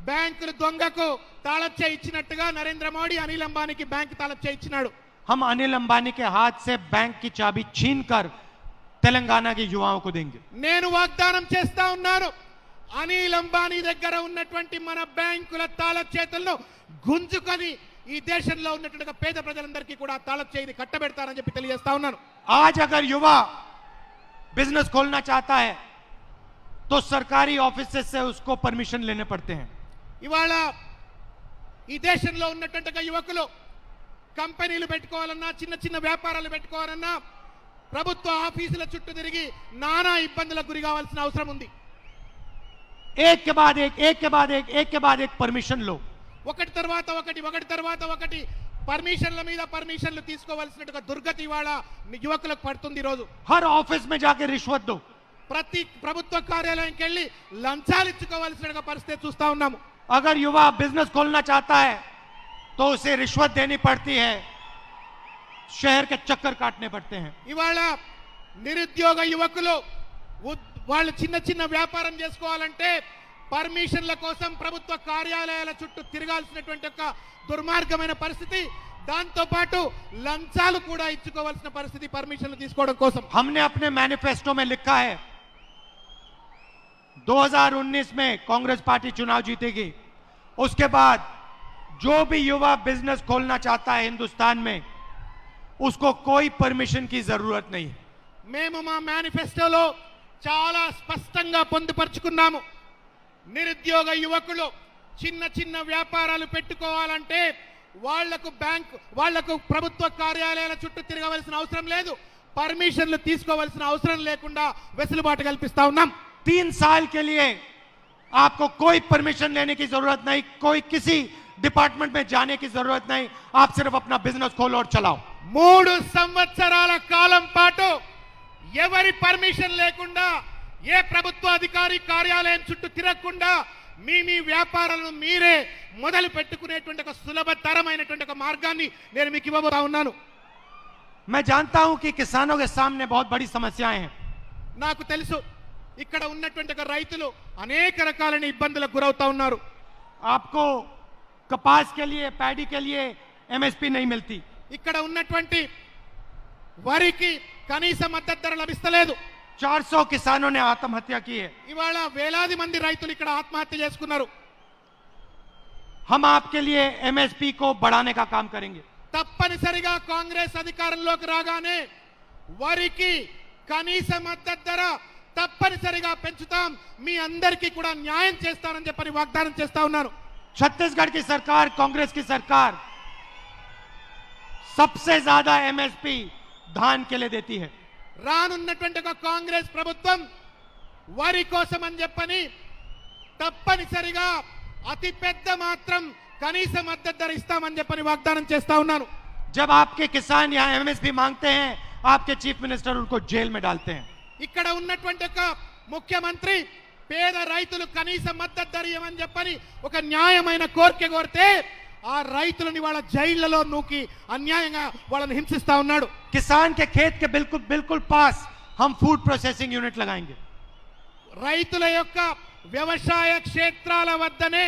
బ్యాంకుల దొంగకు తాళచ్చే ఇచ్చినట్టుగా నరేంద్ర మోడీ అనిల్ అంబానీకి బ్యాంక్ తాళచ్చే ఇచ్చినాడు. हम अनिल अंबानी के हाथ से बैंक की चाबी छीनकर तेलंगाना के युवाओं को देंगे. నేను వాగ్దానం చేస్తా ఉన్నాను, అనిల్ అంబానీ దగ్గర ఉన్నటువంటి మన బ్యాంకుల తాళచేతులను గుంజుకొని ఈ దేశంలో ఉన్నటువంటి పేద ప్రజలందరికీ కూడా తాళచేయిని కట్టబెడతారని చెప్పి తెలియజేస్తా ఉన్నాను. आज अगर युवा बिजनेस खोलना चाहता है तो सरकारी ऑफिस से उसको परमिशन लेने पड़ते हैं. ఇవాళ ఈ దేశంలో ఉన్నటువంటి యువకులు కంపెనీలు పెట్టుకోవాలన్నా, చిన్న చిన్న వ్యాపారాలు పెట్టుకోవాలన్నా ప్రభుత్వ ఆఫీసుల చుట్టూ తిరిగి నానా ఇబ్బందులకు గురి కావాల్సిన అవసరం ఉంది. एक के बाद एक परमिशन लो. ఒకటి తర్వాత ఒకటి పర్మిషన్ల మీద పర్మిషన్లు తీసుకోవాల్సినట్టుగా దుర్గతి ఇవాళ యువకులకు పడుతుంది. రోజు हर ऑफिस में जाके रिश्वत दो. ప్రతి ప్రభుత్వ కార్యాలయానికి వెళ్ళి లంచాలు ఇచ్చుకోవాల్సిన పరిస్థితి చూస్తా ఉన్నాము. अगर युवा बिजनेस खोलना चाहता है तो उसे रिश्वत देनी पड़ती है, शहर के चक्कर काटने पड़ते हैं. ఇవాళ నిరుద్యోగ యువకులు వాళ్ళు చిన్న చిన్న వ్యాపారం చేసుకోవాలంటే పర్మిషన్ల కోసం ప్రభుత్వ కార్యాలయాల చుట్టూ తిరగాల్సినటువంటి ఒక దుర్మార్గమైన పరిస్థితి, దాంతో పాటు లంచాలు కూడా ఇచ్చుకోవాల్సిన పరిస్థితి పర్మిషన్లు తీసుకోవడం కోసం. हमने अपने मैनिफेस्टो में लिखा है 2019 में कांग्रेस पार्टी चुनाव जीतेगी, उसके बाद जो भी युवा बिजनेस खोलना चाहता है हिंदुस्तान में, उसको कोई परमिशन की जरूरत नहीं है. మేము మా మేనిఫెస్టోలో చాలా స్పష్టంగా పొందుపరుచుకున్నాము. నిరుద్యోగ యువకులు చిన్న చిన్న వ్యాపారాలు పెట్టుకోవాలంటే వాళ్లకు ప్రభుత్వ కార్యాలయాల చుట్టూ తిరగవలసిన అవసరం లేదు, పర్మిషన్లు తీసుకోవాల్సిన అవసరం లేకుండా వెసులుబాటు కల్పిస్తా ఉన్నాం. 3 साल के लिए आपको कोई परमिशन लेने की जरूरत नहीं, कोई किसी डिपार्टमेंट में जाने की जरूरत नहीं, आप सिर्फ अपना बिजनेस खोलो और चलाओ. 3 సంవత్సరాల కాలం పాటు ఎవరి పర్మిషన్ లేకుండా ఏ ప్రభుత్వ అధికారి కార్యాలయం చుట్టూ తిరగకుండా మీ వ్యాపారాలను మీరే మొదలు పెట్టుకునేటువంటి ఒక సులభతరమైనటువంటి ఒక మార్గాన్ని నేను మీకు ఇవ్వబోతా ఉన్నాను. मैं जानता हूं कि किसानों के सामने बहुत बड़ी समस्याएं हैं. నాకు తెలుసు ఇక్కడ ఉన్నటువంటి ఒక రైతులు అనేక రకాలైన ఇబ్బందులకు గురవుతా ఉన్నారు. आपको कपास के लिए, पैडी के लिए एमएसपी नहीं मिलती. ఇక్కడ ఉన్నటువంటి వరికి కనీస మద్దతు ధర లభిస్తలేదు. 400 किसानों ने आत्महत्या की है. ఇవాళ వేలాది మంది రైతులు ఇక్కడ ఆత్మహత్య చేసుకున్నారు. हम आपके लिए एमएसपी को बढ़ाने का काम करेंगे. తప్పనిసరిగా కాంగ్రెస్ అధికారంలోకి రాగానే వరికి కనీస మద్దతు ధర తప్పనిసరిగా పెంచుతాం, మీ అందరికీ కూడా న్యాయం చేస్తానని చెప్పని వాగ్దానం చేస్తా ఉన్నాను. छत्तीसगढ़ की सरकार, कांग्रेस की सरकार सबसे ज्यादा एमएसपी धान के लिए देती है. రానున్నటువంటి ఒక కాంగ్రెస్ ప్రభుత్వం వరి కోసం అని చెప్పని తప్పనిసరిగా అతి పెద్ద మాత్రం కనీస మద్దతు ధర ఇస్తామని చెప్పని వాగ్దానం చేస్తా ఉన్నాను. जब आपके किसान यहां एमएसपी मांगते हैं, आपके चीफ मिनिस्टर उनको जेल में डालते हैं. ఇక్కడ ఉన్నటువంటి ఒక ముఖ్యమంత్రి పేద రైతులు కనీస మద్దతు ధర ఇవ్వమని చెప్పని ఒక న్యాయమైన కోరిక కోరితే ఆ రైతులని వాళ్ళ జైళ్లలో నూకి అన్యాయంగా వాళ్ళని హింసిస్తా ఉన్నాడు. किसान के खेत के बिल्कुल पास हम फूड प्रोसेसिंग यूनिट लगाएंगे. రైతుల యొక్క వ్యవసాయ క్షేత్రాల వద్దనే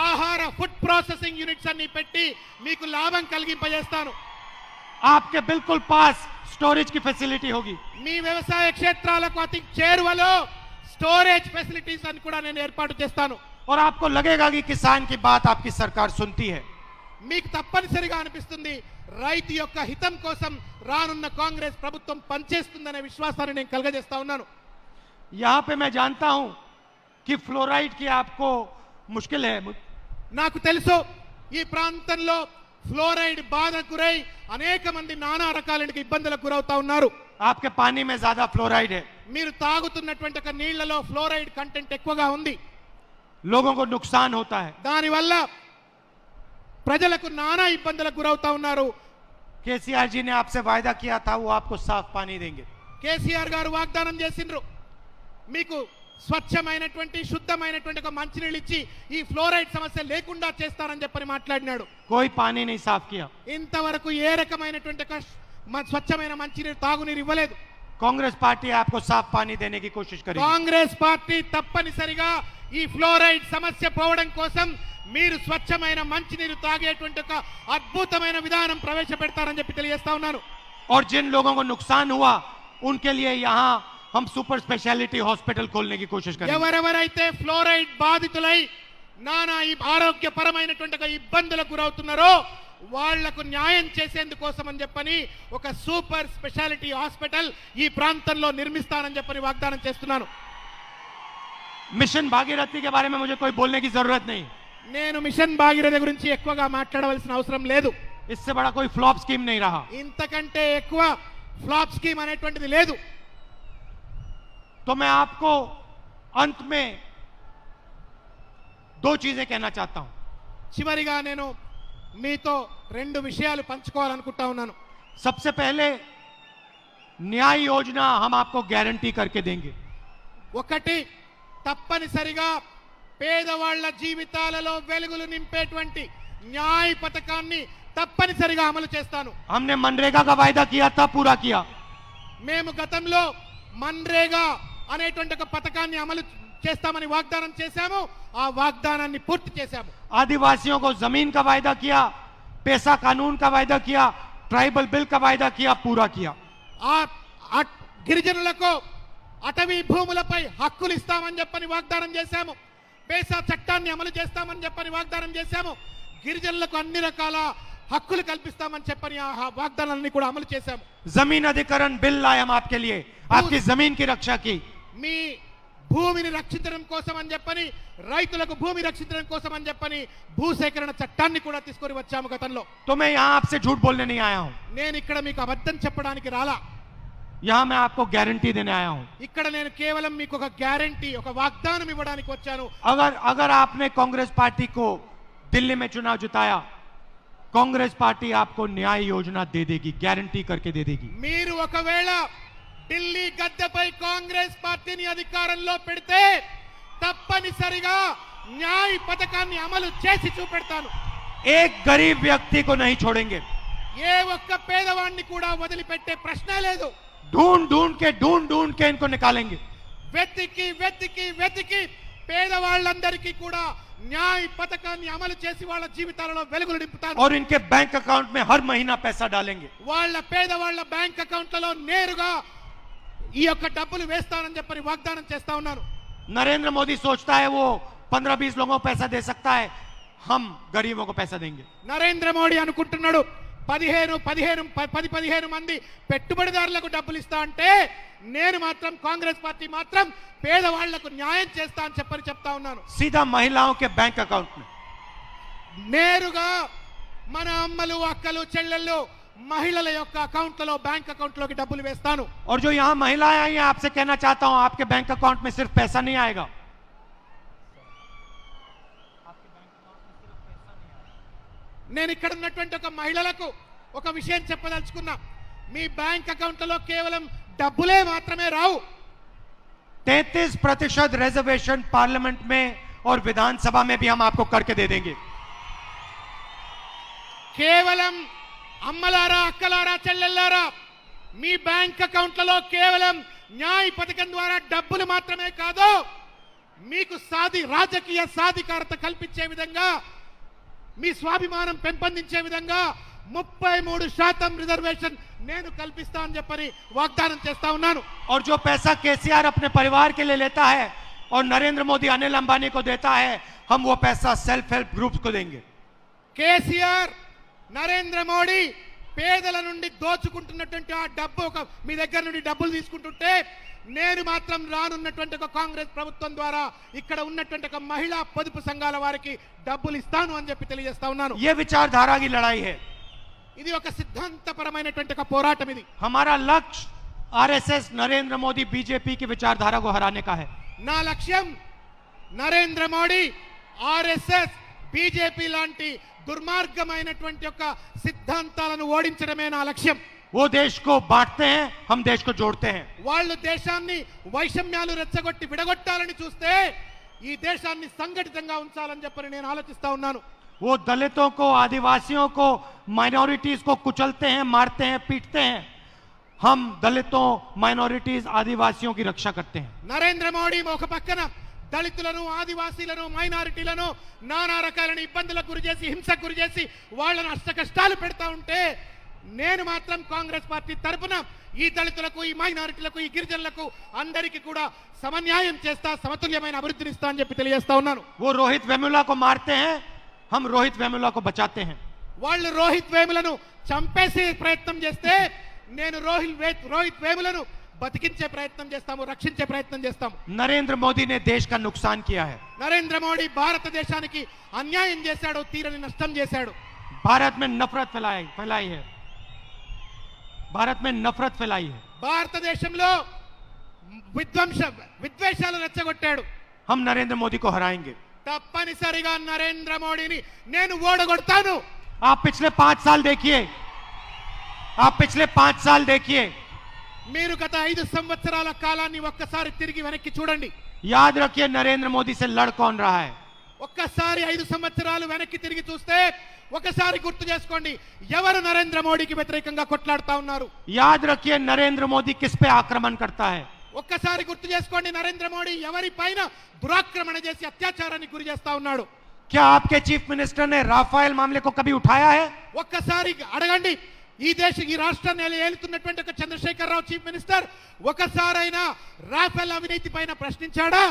ఆహార ఫుడ్ ప్రాసెసింగ్ యూనిట్స్ అన్ని పెట్టి మీకు లాభం కలిగింపజేస్తాను. आपके बिल्कुल पास स्टोरेज की फैसिलिटी होगी. మీ వ్యవసాయ క్షేత్రాలకు అతి చేరువలో స్టోరేజ్ ఫెసిలిటీస్ అని కూడా నేను ఏర్పాటు చేస్తాను. और आपको लगेगा कि किसान की बात आपकी सरकार सुनती है. మీకు తప్పనిసరిగా అనిపిస్తుంది రైతు యొక్క హితం కోసం రానున్న కాంగ్రెస్ ప్రభుత్వం పనిచేస్తుందనే విశ్వాసాన్ని నేను కలగజేస్తా ఉన్నాను. यहां पे मैं जानता हूं कि फ्लोराइड की आपको मुश्किल है. నాకు తెలుసు ఈ ప్రాంతంలో ఫ్లోరైడ్ బాధకు గురై అనేక మంది నానా రకాలైన ఇబ్బందులకు గురవుతా ఉన్నారు. आपके पानी में ज्यादा फ्लोराइड है. మీరు తాగుతున్నటువంటి ఒక నీళ్లలో ఫ్లోరైడ్ కంటెంట్ ఎక్కువగా ఉంది. लोगों को नुकसान होता है. దానివల్ల ప్రజలకు నానా ఇబ్బందులకు గురవుతా ఉన్నారు. केसीआर जी ने आपसे वायदा किया था वो आपको साफ पानी देंगे. కేసీఆర్ గారు వాగ్దానం చేసిండ్రు మీకు స్వచ్ఛమైనటువంటి శుద్ధమైనటువంటి ఒక మంచినీళ్ళు ఇచ్చి ఈ ఫ్లోరైడ్ సమస్య లేకుండా చేస్తారని చెప్పని మాట్లాడినాడు. कोई पानी नहीं साफ किया. ఇంతవరకు ఏ రకమైనటువంటి ఒక స్వచ్ఛమైన మంచినీరు తాగునీరు ఇవ్వలేదు. कांग्रेस पार्टी आपको साफ पानी देने की कोशिश करेगी. కాంగ్రెస్ పార్టీ తప్పనిసరిగా ఈ ఫ్లోరైడ్ సమస్య పోవడం కోసం మీరు స్వచ్ఛమైన మంచినీరు తాగేటువంటి ఒక అద్భుతమైన విధానం ప్రవేశపెడతారని చెప్పి తెలియజేస్తా ఉన్నాను. और जिन लोगों को नुकसान हुआ उनके लिए यहाँ हम सुपर स्पेशलिटी हॉस्पिटल खोलने की कोशिश करेंगे. ఎవరెవరైతే ఫ్లోరైడ్ బాధితులై నానా ఈ ఆరోగ్యపరమైనటువంటి ఇబ్బందులకు గురవుతున్నారో వాళ్లకు న్యాయం చేసేందుకోసం అని చెప్పని ఒక సూపర్ స్పెషాలిటీ హాస్పిటల్ ఈ ప్రాంతంలో నిర్మిస్తానని చెప్పని వాగ్దానం చేస్తున్నాను. मिशन भागीरथी के बारे में मुझे कोई बोलने की जरूरत नहीं. నేను మిషన్ భాగీరథ గురించి ఎక్కువగా మాట్లాడవలసిన అవసరం లేదు. इससे बड़ा कोई फ्लॉप स्कीम नहीं रहा. ఇంతకంటే ఎక్కువ ఫ్లాప్ స్కీమ్ అనేటువంటిది లేదు. तो मैं आपको अंत में 2 चीजें कहना चाहता हूं. చివరిగా నేను మీతో 2 విషయాలు పంచుకోవాలనుకుంటా ఉన్నాను. सबसे पहले न्याय योजना हम आपको गारंटी करके देंगे. ఒకటి తప్పనిసరిగా పేదవాళ్ల జీవితాలలో వెలుగులు నింపేటువంటి న్యాయ పథకాన్ని తప్పనిసరిగా అమలు చేస్తాను. हमने मनरेगा का वायदा किया था, पूरा किया. మేము గతంలో మన్రేగా అనేటువంటి ఒక పథకాన్ని అమలు చేస్తామని వాగ్దానం చేశాము. ఆ వాగ్దానాన్ని పూర్తి చేశాము. आदिवासियों को जमीन का वायदा किया, पैसा कानून का वायदा किया, ट्राइबल बिल का वायदा किया, पूरा किया. ఆ గిరిజనులకు అటవీ భూములపై హక్కులు ఇస్తామని చెప్పని వాగ్దానం చేశాము. పేసా చట్టాన్ని అమలు చేస్తామని చెప్పని వాగ్దానం చేశాము. గిరిజనులకు అన్ని రకాల హక్కులు కల్పిస్తామని చెప్పని ఆ వాగ్దానాన్ని కూడా అమలు చేశాము. जमीन अधिकरण बिल लाए हम आपके लिए, आपकी जमीन की रक्षा की. మీ భూమిని రక్షించడం కోసం అని చెప్పని, రైతులకు భూమి రక్షించడం కోసం అని చెప్పని భూసేకరణ చట్టాన్ని కూడా తీసుకొని వచ్చాము గతంలో. तो मैं यहाँ आपसे झूठ बोलने नहीं आया हूँ, నేను ఇక్కడ మీకు అబద్ధం చెప్పడానికి రాలా. यहाँ मैं आपको गारंटी देने आया हूँ. ఇక్కడ నేను కేవలం మీకు ఒక గ్యారంటీ, ఒక వాగ్దానం ఇవ్వడానికి వచ్చాను. अगर आपने कांग्रेस पार्टी को दिल्ली में चुनाव जिताया, कांग्रेस पार्टी आपको न्याय योजना दे देगी, गारंटी करके दे देगी. మీరు ఒకవేళ ఢిల్లీ గద్దెపై కాంగ్రెస్ పార్టీని అధికారంలో పెడితే తప్పనిసరిగా న్యాయ పథకాన్ని అమలు చేసి చూపెడతాను. एक गरीब व्यक्ति को नहीं छोड़ेंगे. ఏ ఒక్క పేదవాడిని కూడా వదిలిపెట్టే ప్రశ్నే లేదు. ढूंढ ढूंढ के इनको निकालेंगे. వెతికి వెతికి వెతికి పేదవాళ్ళందరికీ కూడా న్యాయ పథకాన్ని అమలు చేసి వాళ్ళ జీవితాలలో వెలుగులు నింపుతారు. और इनके बैंक अकाउंट में हर महीना पैसा डालेंगे. వాళ్ళ పేదవాళ్ళ బ్యాంక్ అకౌంట్లలో నేరుగా ఈ యొక్క డబ్బులు వేస్తానని చెప్పని వాగ్దానం చేస్తా ఉన్నాను. नरेंद्र मोदी सोचता है वो 15-20 लोगों को पैसा दे सकता है, हम गरीबों को पैसा देंगे. నరేంద్ర మోడీ అనుకుంటున్నాడు 10-15 మంది పెట్టుబడిదారులకు డబ్బులు ఇస్తా అంటే నేను మాత్రం కాంగ్రెస్ పార్టీ మాత్రం పేదవాళ్లకు న్యాయం చేస్తా అని చెప్పని చెప్తా ఉన్నాను. सीधा महिलाओं के बैंक अकाउंट में నేరుగా మన అమ్మలు అక్కలు చెల్లెళ్ళు మహిళల యొక్క అకౌంట్లలో బ్యాంక్ అకౌంట్లోకి డబ్బులు వేస్తాను. और जो यहाँ महिलाएं आई हैं, आपसे कहना चाहता हूं, आपके बैंक अकाउंट में सिर्फ पैसा नहीं आएगा, నేను ఇక్కడ ఉన్నటువంటి ఒక మహిళలకు ఒక విషయం చెప్పదలుచుకున్నా. మీ బ్యాంక్ అకౌంట్లలో కేవలం డబ్బులే మాత్రమే రావు. 33% रिजर्वेशन पार्लियामेंट में और विधानसभा में भी हम आपको करके दे देंगे. కేవలం అమ్మలారా అక్కలారా చెల్లెల్లారా మీ బ్యాంక్ అకౌంట్లలో కేవలం న్యాయ పథకం ద్వారా డబ్బులు మాత్రమే కాదు, మీకు రాజకీయ సాధికారత కల్పించే విధంగా, మీ స్వాభిమానం పెంపొందించే విధంగా 33% రిజర్వేషన్ నేను కల్పిస్తా అని చెప్పని వాగ్దానం చేస్తా ఉన్నాను. और जो पैसा केसीआर अपने परिवार के लिए लेता है और नरेंद्र मोदी अनिल अंबानी को देता है, हम वो पैसा सेल्फ हेल्प ग्रुप्स को देंगे. కేసీఆర్ నరేంద్ర మోడీ పేదల నుండి దోచుకుంటున్నటువంటి ఆ డబ్బు మీ దగ్గర నుండి డబ్బులు తీసుకుంటుంటే నేను మాత్రం రానున్నటువంటి ఒక కాంగ్రెస్ ప్రభుత్వం ద్వారా ఇక్కడ ఉన్నటువంటి ఒక మహిళా పొదుపు సంఘాల వారికి డబ్బులు ఇస్తాను అని చెప్పి తెలియజేస్తా ఉన్నాను. ये विचारधारा की लड़ाई है. ఇది ఒక సిద్ధాంతపరమైనటువంటి ఒక పోరాటం. ఇది हमारा लक्ष्य आरएसएस, नरेंद्र मोदी, बीजेपी की विचारधारा को हराने का है. నా లక్ష్యం నరేంద్ర మోడీ, ఆర్ఎస్ఎస్, బీజేపీ లాంటి దుర్మార్గమైనటువంటి యొక్క సిద్ధాంతాలను ఓడించడమే నా లక్ష్యం. वो देश को बांटते हैं, हम देश को जोड़ते हैं. వాళ్ళు దేశాన్ని వైషమ్యాలు రెచ్చగొట్టి విడగొట్టాలని చూస్తే ఈ దేశాన్ని సంఘటితంగా ఉంచాలని చెప్పని నేను ఆలోచిస్తా ఉన్నాను. वो दलितों को, आदिवासियों को, माइनॉरिटीज को कुचलते हैं, मारते हैं, पीटते हैं. हम दलितों, माइनॉरिटीज, आदिवासियों की रक्षा करते हैं. నరేంద్ర మోడీ ఒక పక్కన దళితులను, ఆదివాసీలను, మైనారిటీలను నానా రకాలైన ఇబ్బందులకు గురిచేసి, హింసకు గురిచేసి వాళ్ళను అష్ట కష్టాలు పెడతా ఉంటే నేను మాత్రం కాంగ్రెస్ పార్టీ తరపున ఈ దళితులకు, ఈ మైనారిటీలకు, ఈ గిరిజనులకు అందరికీ కూడా సమన్యాయం చేస్తా, సమతుల్యమైన అభివృద్ధిని ఇస్తా అని చెప్పి తెలియజేస్తా ఉన్నాను. वो रोहित वेमुला को मारते हैं, हम रोहित वेमुला को बचाते हैं. వాళ్ళు రోహిత్ వేములను చంపేసే ప్రయత్నం చేస్తే నేను రోహిత్ వేములను బతికించే ప్రయత్నం చేస్తాము, రక్షించే ప్రయత్నం చేస్తాము. नरेंद्र मोदी ने देश का नुकसान किया है. నరేంద్ర మోడీ భారతదేశానికి అన్యాయం చేశాడు, తీరని నష్టం చేశాడు. भारत में नफरत फैलाई है. भारत में नफरत फैलाई है. భారతదేశంలో విద్వేషాలు రెచ్చగొట్టాడు. हम नरेंद्र मोदी को हराएंगे. తప్పనిసరిగా నరేంద్ర మోడీని నేను ఓడగొడతాను. आप पिछले 5 साल देखिए, आप पिछले 5 साल देखिए. మీరు గత 5 సంవత్సరాల కాలాన్ని ఒక్కసారి తిరిగి వెనక్కి చూడండి. याद रखिए नरेंद्र मोदी से लड़ कौन रहा है. ఒక్కసారి 5 సంవత్సరాలు వెనక్కి తిరిగి చూస్తే ఒకసారి గుర్తు చేసుకోండి ఎవరు నరేంద్ర మోడీకి వ్యతిరేకంగా కొట్లాడుతా ఉన్నారు. याद रखिए नरेंद्र मोदी किस पे आक्रमण करता है. ఒక్కసారి గుర్తు చేసుకోండి నరేంద్ర మోడీ ఎవరి పైన దురాక్రమణ చేసి అత్యాచారానికి గురి చేస్తా ఉన్నాడు. क्या आपके चीफ मिनिस्टर ने राफेल मामले को कभी उठाया है. ఒక్కసారి అడగండి ఈ రాష్ట్రాన్ని ఏలుతున్నటువంటి ఒక చంద్రశేఖర్ రావు చీఫ్ మినిస్టర్ ఒకసారైనా రాఫెల్ అవినీతి పైన ప్రశ్నించాడా.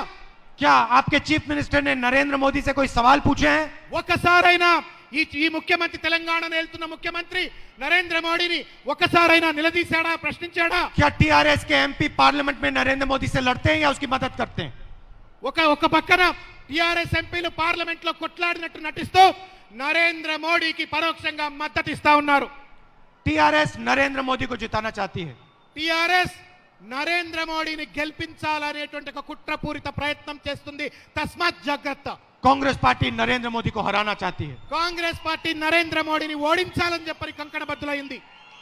क्या आपके चीफ मिनिस्टर ने नरेंद्र मोदी से कोई सवाल पूछे हैं. ఒకసారైనా ఈ ముఖ్యమంత్రి తెలంగాణను ఏలుతున్న ముఖ్యమంత్రి నరేంద్ర మోడీని ఒక్కసారైనా నిలదీశాడా, ప్రశ్నించాడా? क्या टीआरएस के एमपी पार्लियामेंट में नरेंद्र मोदी से लड़ते हैं या उसकी मदद करते हैं? ఒక పక్కన టిఆర్ఎస్ ఎంపీలు పార్లమెంట్ లో కొట్లాడినట్టు నటిస్తూ నరేంద్ర మోడీకి పరోక్షంగా మద్దతు ఇస్తా ఉన్నారు. टीआरएस नरेंद्र मोदी को जिताना चाहती है. టిఆర్ఎస్ నరేంద్ర మోడీని గెలిపించాలనేటువంటి ఒక కుట్రపూరిత ప్రయత్నం చేస్తుంది. తస్మాత్ జాగ్రత్త. कांग्रेस पार्टी नरेंद्र मोदी को हराना चाहती है. కాంగ్రెస్ పార్టీ నరేంద్ర మోడీని ఓడించాలని చెప్పి కంకణబద్ధులైంది.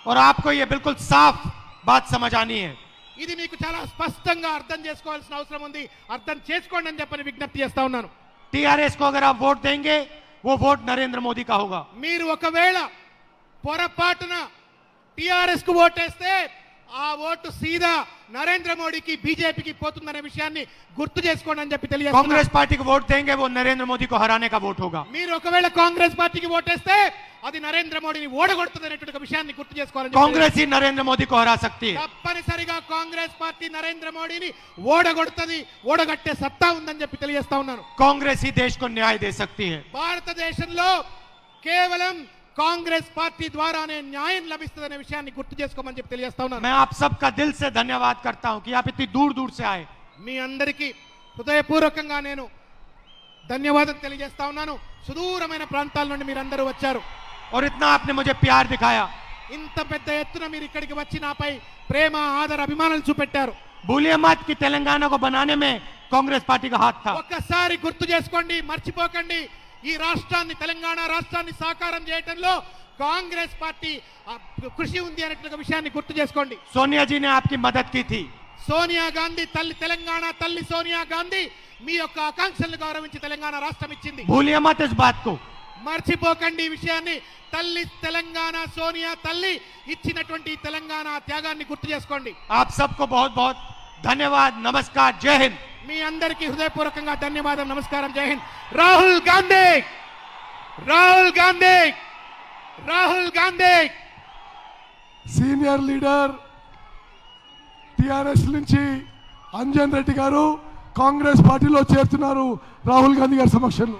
और आपको ये बिल्कुल साफ बात समझ आनी है. ఇది మీకు చాలా స్పష్టంగా అర్థం చేసుకోవాల్సిన అవసరం ఉంది. అర్థం చేసుకోండి అని చెప్పని విజ్ఞప్తి చేస్తా ఉన్నాను. टीआरएस को अगर आप वोट देंगे वो वोट नरेंद्र मोदी का होगा. మీరు ఒకవేళ పొరపాటున టిఆర్ఎస్ కు ఓటేస్తే ఆ ఓటు సీదా నరేంద్ర మోడీకి బీజేపీకి పోతుందనే విషయాన్ని గుర్తు చేసుకోండి అని చెప్పి తెలియజేస్తున్నా. कांग्रेस पार्टी को वोट देंगे वो नरेंद्र मोदी को हराने का वोट होगा. మీరు ఒకవేళ కాంగ్రెస్ పార్టీకి ఓటేస్తే అది నరేంద్ర మోడీని ఓడగొడుతుందనేటువంటి విషయాన్ని గుర్తు చేసుకోవాలని. कांग्रेस ही नरेंद्र मोदी को हरा सकती है. తప్పనిసరిగా కాంగ్రెస్ పార్టీ నరేంద్ర మోడీని ఓడగొడుతుంది, ఓడగట్టే సత్తా ఉందని చెప్పి తెలియజేస్తా ఉన్నాను. कांग्रेस ही देश को न्याय दे सकती है. భారతదేశంలో కేవలం కాంగ్రెస్ పార్టీ ద్వారానే న్యాయం లభిస్తుందనే విషయాన్ని గుర్తు చేసుకోమని చెప్పి తెలియజేస్తా ఉన్నాను. मैं आप सबका दिल से धन्यवाद करता हूं कि आप इतनी दूर दूर से आए. మీ అందరికీ హృదయపూర్వకంగా నేను ధన్యవాదం తెలియజేస్తా ఉన్నాను. సుదూరమైన ప్రాంతాల నుండి మీరందరూ వచ్చారు. और इतना आपने मुझे प्यार दिखाया. ఇంత పెద్ద ఎత్తున మీరు ఇక్కడికి వచ్చి నాపై ప్రేమ, ఆదర, అభిమానాలు చూపెట్టారు. भूलिए मत कि तेलंगाना को बनाने में कांग्रेस पार्टी का हाथ था. ఒక్కసారి గుర్తు చేసుకోండి, మర్చిపోకండి. ఈ రాష్ట్రాన్ని, తెలంగాణ రాష్ట్రాన్ని సాకారం చేయడంలో కాంగ్రెస్ పార్టీ కృషి ఉంది అనే విషయాన్ని గుర్తు చేసుకోండి. सोनिया जी ने आपकी मदद की थी. సోనియా గాంధీ తల్లి, తెలంగాణ తల్లి సోనియా గాంధీ మీ యొక్క ఆకాంక్షలను గౌరవించి తెలంగాణ రాష్ట్రం ఇచ్చింది. भूलिए मत इस बात को. మర్చిపోకండి ఈ విషయాన్ని. తల్లి తెలంగాణ సోనియా తల్లి ఇచ్చినటువంటి తెలంగాణ త్యాగాన్ని గుర్తు చేసుకోండి. आप सबको बहुत बहुत धन्यवाद. नमस्कार. जय हिंद. మీ అందరికీ హృదయపూర్వకంగా ధన్యవాదం. నమస్కారం. జై Hind. Rahul Gandhi, Rahul Gandhi, Rahul Gandhi. Senior leader TRS నుంచి అంజన్ రెడ్డి గారు కాంగ్రెస్ పార్టీలో చేరుతున్నారు రాహుల్ గాంధీ గారి సమక్షంలో.